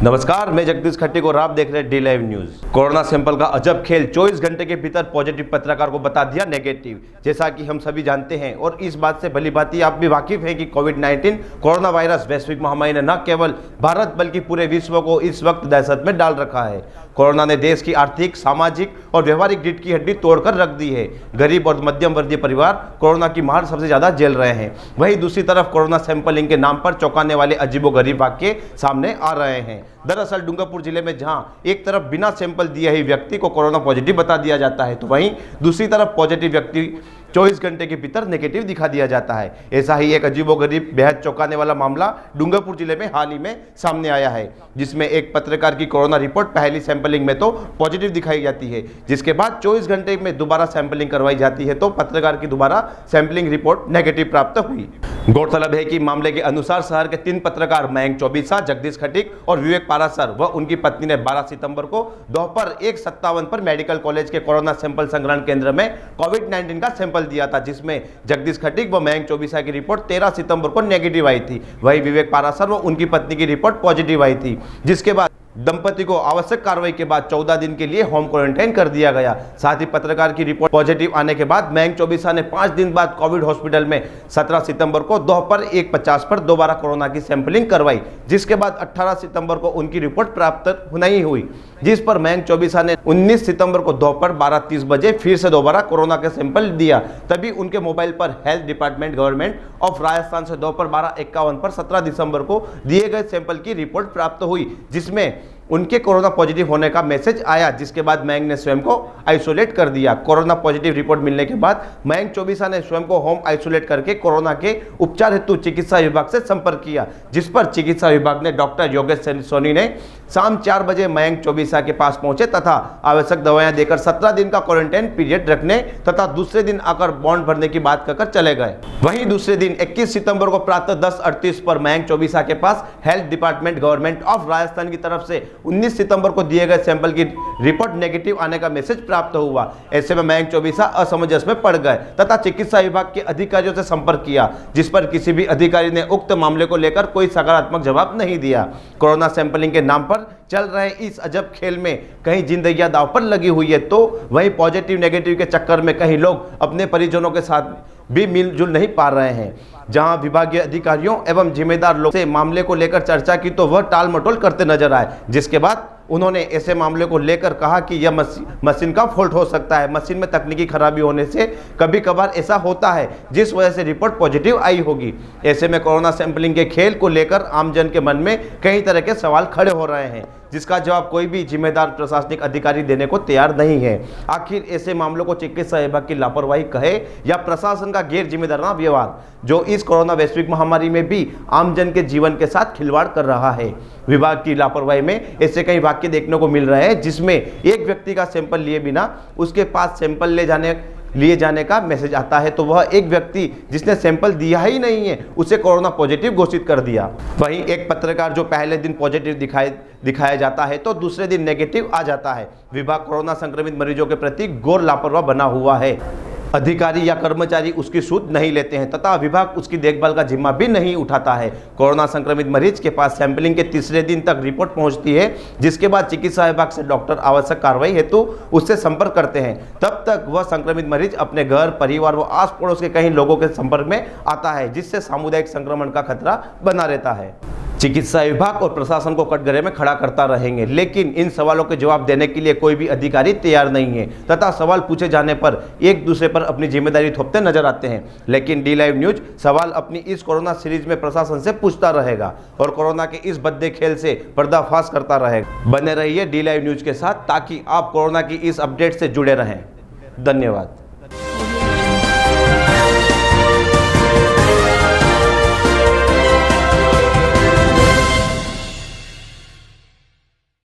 नमस्कार, मैं जगदीश खट्टिक और आप देख रहे हैं D live news. Corona sample का अजब खेल 24 घंटे के भीतर पॉजिटिव पत्रकार को बता दिया नेगेटिव। जैसा कि हम सभी जानते हैं और इस बात से भली भांति आप भी वाकिफ हैं कि कोविड-19 कोरोना वायरस वैश्विक महामारी ने न केवल भारत बल्कि पूरे विश्व को इस वक्त दहशत में डाल रखा है। कोरोना ने देश की आर्थिक, सामाजिक और व्यवहारिक रीढ़ की हड्डी तोड़कर रख दी है। गरीब और मध्यम वर्गीय परिवार कोरोना की मार सबसे ज्यादा झेल रहे हैं। वहीं दूसरी तरफ कोरोना सैंपलिंग के नाम पर चौंकाने वाले अजीबोगरीब वाक्य सामने आ रहे हैं। दरअसल डूंगरपुर जिले में जहां एक तरफ बिना सैंपल दिए ही व्यक्ति को कोरोना पॉजिटिव बता दिया जाता है, तो वहीं दूसरी तरफ पॉजिटिव व्यक्ति 24 घंटे के भीतर नेगेटिव दिखा दिया जाता है। ऐसा ही एक अजीबोगरीब बेहद चौंकाने वाला मामला डूंगरपुर जिले में हाल ही में सामने आया है, जिसमें एक पत्रकार की कोरोना रिपोर्ट पहली सैंपलिंग में तो पॉजिटिव दिखाई जाती है, जिसके बाद 24 घंटे में दोबारा सैंपलिंग करवाई जाती है तो पत्रकार की दोबारा सैंपलिंग रिपोर्ट नेगेटिव प्राप्त हुई। गौरतलब है कि मामले के अनुसार शहर के 3 पत्रकार मयंक चौबीसा, जगदीश खट्टिक और विवेक पारासर व उनकी पत्नी ने 12 सितंबर को दोपहर 1:57 पर मेडिकल कॉलेज के कोरोना सैंपल संग्रहण केंद्र में कोविड-19 का सैंपल दिया था, जिसमें जगदीश खट्टिक व मयंक चौबीसा की रिपोर्ट 13 सितंबर को नेगेटिव आई थी। वहीं विवेक पारासर व उनकी पत्नी की रिपोर्ट पॉजिटिव आई थी, जिसके बाद दंपति को आवश्यक कार्रवाई के बाद 14 दिन के लिए होम क्वारंटाइन कर दिया गया। साथ ही पत्रकार की रिपोर्ट पॉजिटिव आने के बाद मयंक चौबीसा ने 5 दिन बाद कोविड हॉस्पिटल में 17 सितंबर को दोपहर 1:50 पर दोबारा कोरोना की सैंपलिंग करवाई, जिसके बाद 18 सितंबर को उनकी रिपोर्ट प्राप्त नहीं हुई, जिस पर मयंक चौबीसा ने 19 सितंबर को दोपहर 12:30 बजे फिर से दोबारा कोरोना के सैंपल दिया। तभी उनके मोबाइल पर health department government of Rajasthan से दोपहर 12:51 पर 17 दिसंबर को दिए गए सैंपल की रिपोर्ट प्राप्त हुई, जिसमें उनके कोरोना पॉजिटिव होने का मैसेज आया, जिसके बाद मयंक ने स्वयं को आइसोलेट कर दिया। कोरोना पॉजिटिव रिपोर्ट मिलने के बाद मयंक चौबीसा ने स्वयं को होम आइसोलेट करके कोरोना के उपचार हेतु चिकित्सा विभाग से संपर्क किया, जिस पर चिकित्सा विभाग ने डॉक्टर योगेश सोनी ने शाम 4 बजे मयंक चौबीसा के पास पहुंचे तथा आवश्यक दवाएं देकर 17 दिन का क्वारंटाइन पीरियड रखने तथा दूसरे दिन आकर बॉन्ड भरने की बात कहकर चले गए। वहीं दूसरे दिन 21 सितंबर को प्रातः 10:38 पर मयंक चौबीसा के पास health department government of Rajasthan की तरफ से 19 सितंबर को दिए गए सैंपल की रिपोर्ट नेगेटिव आने का मैसेज प्राप्त हुआ। ऐसे में मयंक चौबीसा असमंजस में पड़ गए तथा चिकित्सा विभाग के अधिकारियों से संपर्क किया, जिस पर किसी भी अधिकारी ने उक्त मामले को लेकर कोई सकारात्मक जवाब नहीं दिया। कोरोना सैंपलिंग के नाम पर चल रहे इस अजब खेल में कहीं जिंदगियां दांव पर लगी हुई है, तो वहीं पॉजिटिव नेगेटिव के चक्कर में कहीं लोग अपने परिजनों के साथ भी मिलजुल नहीं पा रहे हैं। जहां विभागीय अधिकारियों एवं जिम्मेदार लोग से मामले को लेकर चर्चा की तो वह टाल मटोल करते नजर आए, जिसके बाद उन्होंने ऐसे मामले को लेकर कहा कि यह मशीन का फॉल्ट हो सकता है। मशीन में तकनीकी खराबी होने से कभी कभार ऐसा होता है, जिस वजह से रिपोर्ट पॉजिटिव आई होगी। ऐसे में कोरोना सैंपलिंग के खेल को लेकर आमजन के मन में कई तरह के सवाल खड़े हो रहे हैं, जिसका जवाब कोई भी जिम्मेदार प्रशासनिक अधिकारी देने को तैयार नहीं है। आखिर ऐसे मामलों को चिकित्सा विभाग की लापरवाही कहे या प्रशासन का गैर जिम्मेदाराना व्यवहार, जो इस कोरोना वैश्विक महामारी में भी आमजन के जीवन के साथ खिलवाड़ कर रहा है। विभाग की लापरवाही में ऐसे कई वाक्य देखने को मिल रहे हैं, जिसमें एक व्यक्ति का सैंपल लिए बिना उसके पास सैंपल लिए जाने का मैसेज आता है, तो वह एक व्यक्ति जिसने सैंपल दिया ही नहीं है उसे कोरोना पॉजिटिव घोषित कर दिया। वहीं एक पत्रकार जो पहले दिन पॉजिटिव दिखाया जाता है तो दूसरे दिन नेगेटिव आ जाता है। विभाग कोरोना संक्रमित मरीजों के प्रति घोर लापरवाह बना हुआ है। अधिकारी या कर्मचारी उसकी सूद नहीं लेते हैं तथा विभाग उसकी देखभाल का जिम्मा भी नहीं उठाता है। कोरोना संक्रमित मरीज के पास सैंपलिंग के तीसरे दिन तक रिपोर्ट पहुंचती है, जिसके बाद चिकित्सा विभाग से डॉक्टर आवश्यक कार्रवाई हेतु उससे संपर्क करते हैं। तब तक वह संक्रमित मरीज अपने घर, परिवार व आस पड़ोस के कई लोगों के संपर्क में आता है, जिससे सामुदायिक संक्रमण का खतरा बना रहता है। चिकित्सा विभाग और प्रशासन को कटघरे में खड़ा करता रहेंगे, लेकिन इन सवालों के जवाब देने के लिए कोई भी अधिकारी तैयार नहीं है तथा सवाल पूछे जाने पर एक दूसरे पर अपनी जिम्मेदारी थोपते नजर आते हैं। लेकिन डी लाइव न्यूज सवाल अपनी इस कोरोना सीरीज में प्रशासन से पूछता रहेगा और कोरोना के इस भद्दे खेल से पर्दाफाश करता रहेगा। बने रहिए डी लाइव न्यूज के साथ ताकि आप कोरोना की इस अपडेट से जुड़े रहें। धन्यवाद।